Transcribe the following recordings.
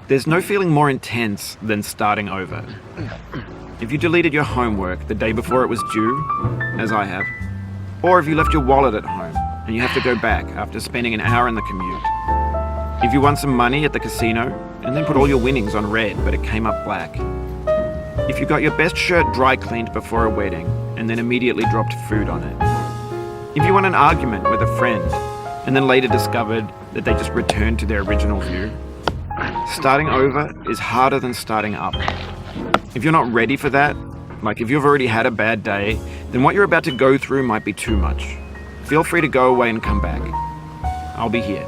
There's no feeling more intense than starting over. If you deleted your homework the day before it was due, as I have, or if you left your wallet at home and you have to go back after spending an hour in the commute. If you won some money at the casino and then put all your winnings on red but it came up black. If you got your best shirt dry cleaned before a wedding and then immediately dropped food on it. If you won an argument with a friend and then later discovered that they just returned to their original view. Starting over is harder than starting up. If you're not ready for that, like if you've already had a bad day, then what you're about to go through might be too much. Feel free to go away and come back. I'll be here.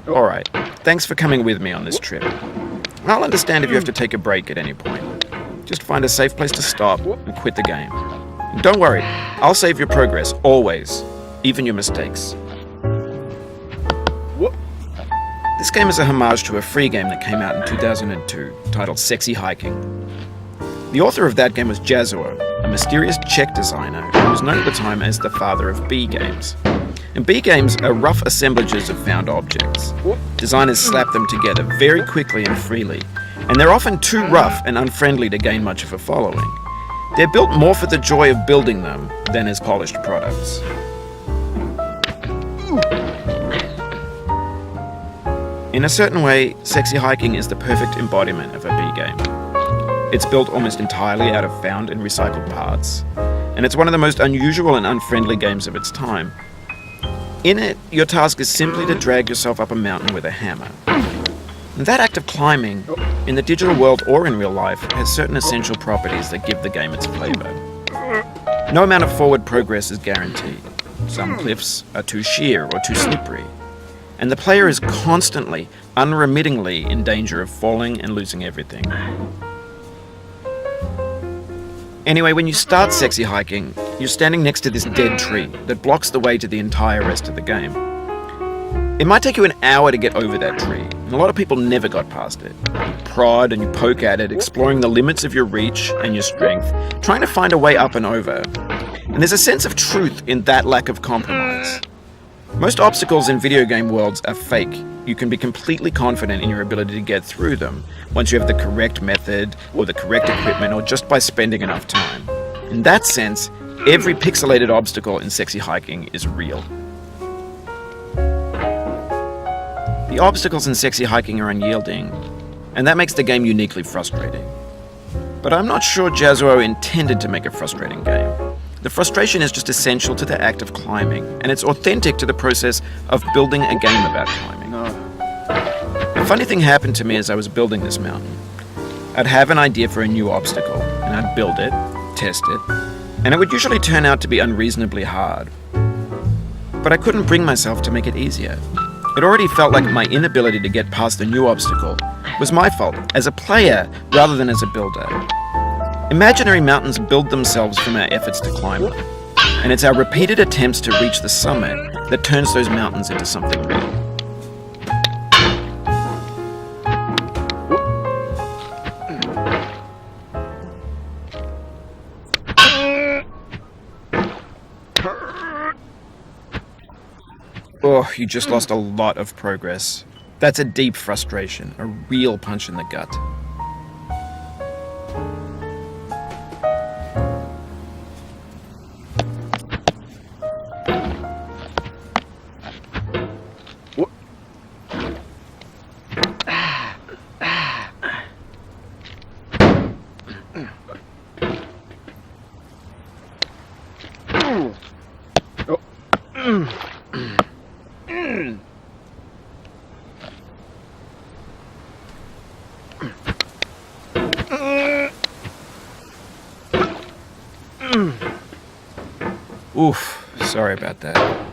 Alright, thanks for coming with me on this trip. I'll understand if you have to take a break at any point. Just find a safe place to stop and quit the game. And don't worry, I'll save your progress, always, even your mistakes. This game is a homage to a free game that came out in 2002, titled Sexy Hiking. The author of that game was Jazuo, a mysterious Czech designer who was known at the time as the father of B games. And B games are rough assemblages of found objects. Designers slap them together very quickly and freely, and they're often too rough and unfriendly to gain much of a following. They're built more for the joy of building them than as polished products. In a certain way, Sexy Hiking is the perfect embodiment of a B game. It's built almost entirely out of found and recycled parts, and it's one of the most unusual and unfriendly games of its time. In it, your task is simply to drag yourself up a mountain with a hammer. And that act of climbing, in the digital world or in real life, has certain essential properties that give the game its flavor. No amount of forward progress is guaranteed. Some cliffs are too sheer or too slippery, and the player is constantly, unremittingly in danger of falling and losing everything. Anyway, when you start Sexy Hiking, you're standing next to this dead tree that blocks the way to the entire rest of the game. It might take you an hour to get over that tree, and a lot of people never got past it. You prod and you poke at it, exploring the limits of your reach and your strength, trying to find a way up and over. And there's a sense of truth in that lack of compromise. Most obstacles in video game worlds are fake. You can be completely confident in your ability to get through them once you have the correct method or the correct equipment or just by spending enough time. In that sense, every pixelated obstacle in Sexy Hiking is real. The obstacles in Sexy Hiking are unyielding, and that makes the game uniquely frustrating. But I'm not sure Jazuo intended to make a frustrating game. The frustration is just essential to the act of climbing, and it's authentic to the process of building a game about climbing. A funny thing happened to me as I was building this mountain. I'd have an idea for a new obstacle, and I'd build it, test it, and it would usually turn out to be unreasonably hard. But I couldn't bring myself to make it easier. It already felt like my inability to get past the new obstacle was my fault as a player rather than as a builder. Imaginary mountains build themselves from our efforts to climb them, and it's our repeated attempts to reach the summit that turns those mountains into something real. Oh, you just lost a lot of progress. That's a deep frustration, a real punch in the gut. Oof, sorry about that.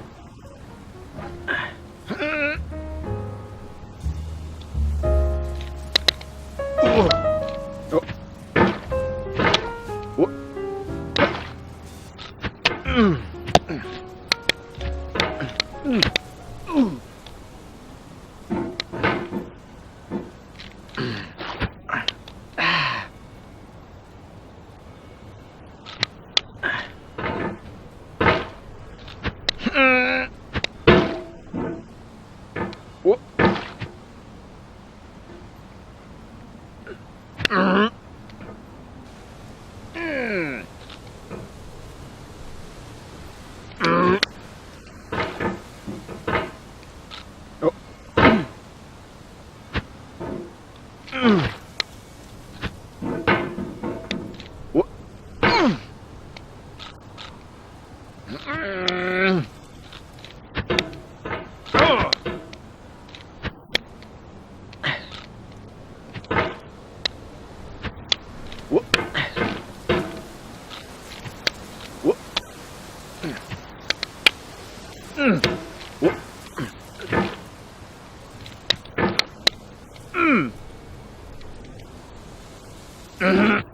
What?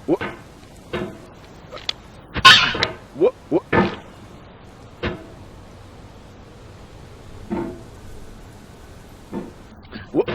What? What? What?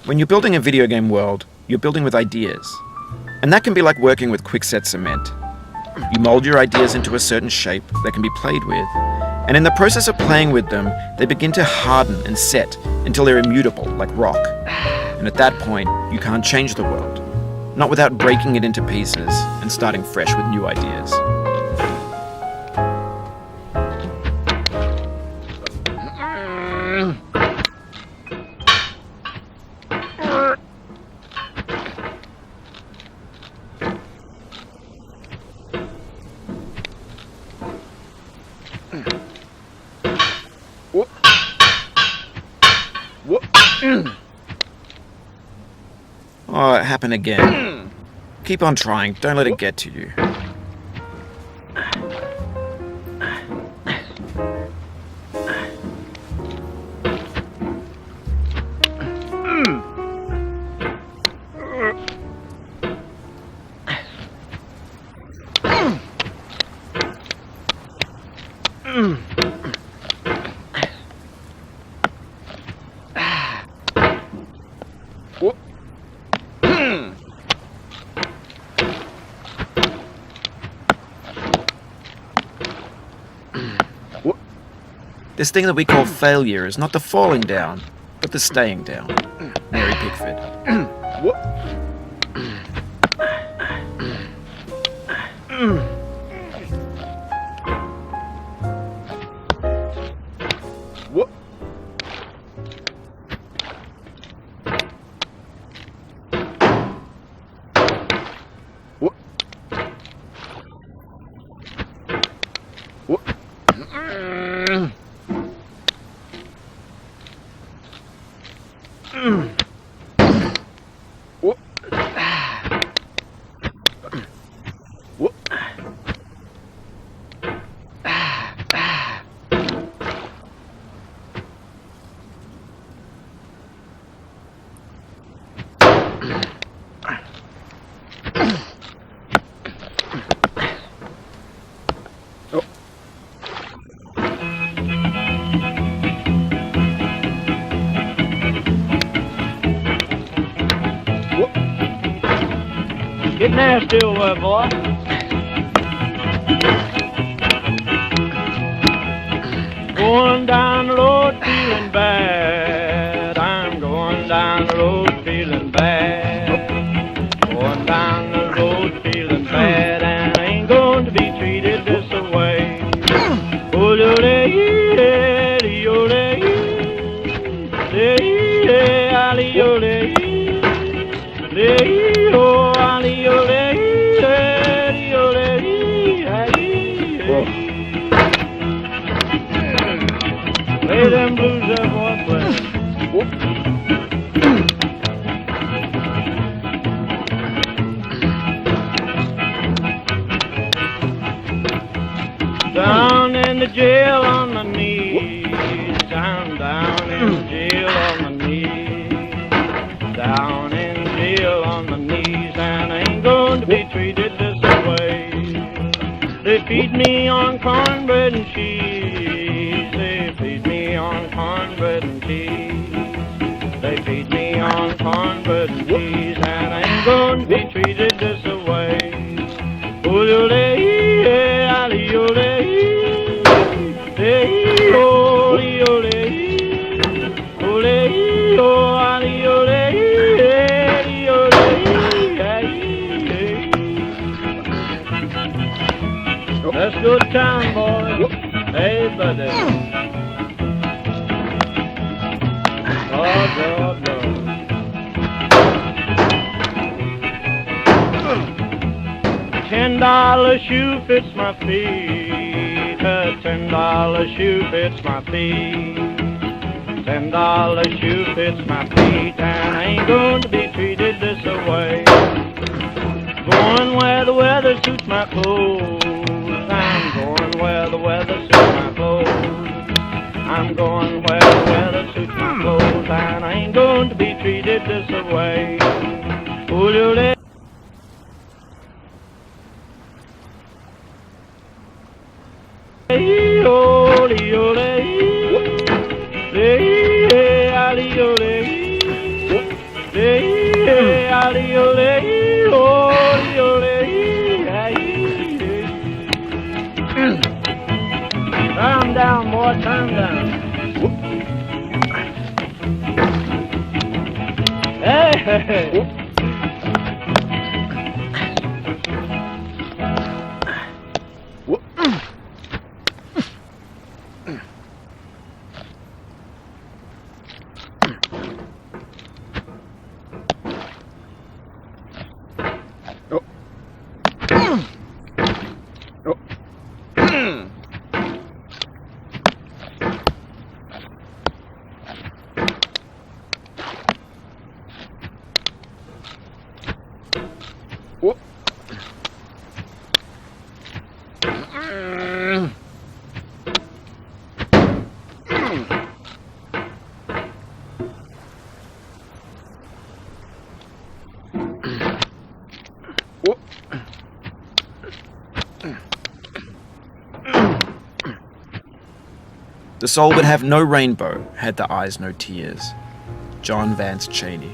When you're building a video game world, you're building with ideas. And that can be like working with quickset cement. You mold your ideas into a certain shape that can be played with, and in the process of playing with them, they begin to harden and set until they're immutable, like rock. And at that point, you can't change the world. Not without breaking it into pieces and starting fresh with new ideas. Oh, it happened again. Keep on trying. Don't let it get to you. This thing that we call failure is not the falling down, but the staying down. Mary Pickford. What? What? What? What? What? What? Get nasty, old boy. Going down the road feeling bad. I'm going down the road feeling bad. Going down the road feeling bad, and I ain't going to be treated this way. Oh, lay them blues up on play. Down in the jail on my knees, down in the jail on my knees, down in the jail on my knees, and I ain't going to be treated this way. They feed me on cornbread and cheese, they feed me on cornbread boy. Hey, buddy. Lord, Lord, Lord. $10 shoe fits my feet. A $10 shoe fits my feet. $10 shoe fits my feet, and I ain't going to be treated this way. Going where the weather suits my clothes. I'm going where the weather suits my clothes. I'm going where the weather suits my clothes, and I ain't going to be treated this way. Ooh, Calm down, boy, calm down. Hey, hey, hey. The soul would have no rainbow, had the eyes no tears. John Vance Cheney.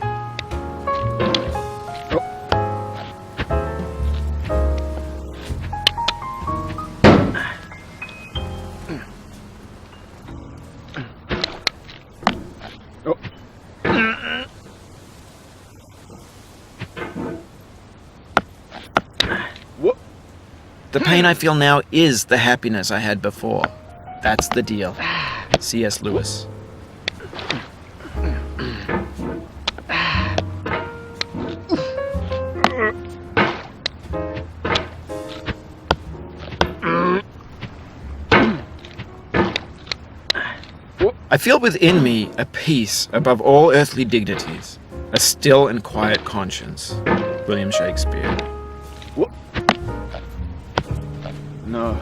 The pain I feel now is the happiness I had before. That's the deal. C.S. Lewis. I feel within me a peace above all earthly dignities, a still and quiet conscience. William Shakespeare. No.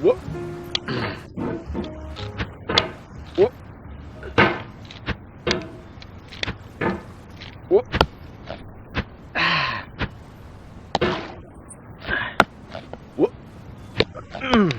What? What? What? What?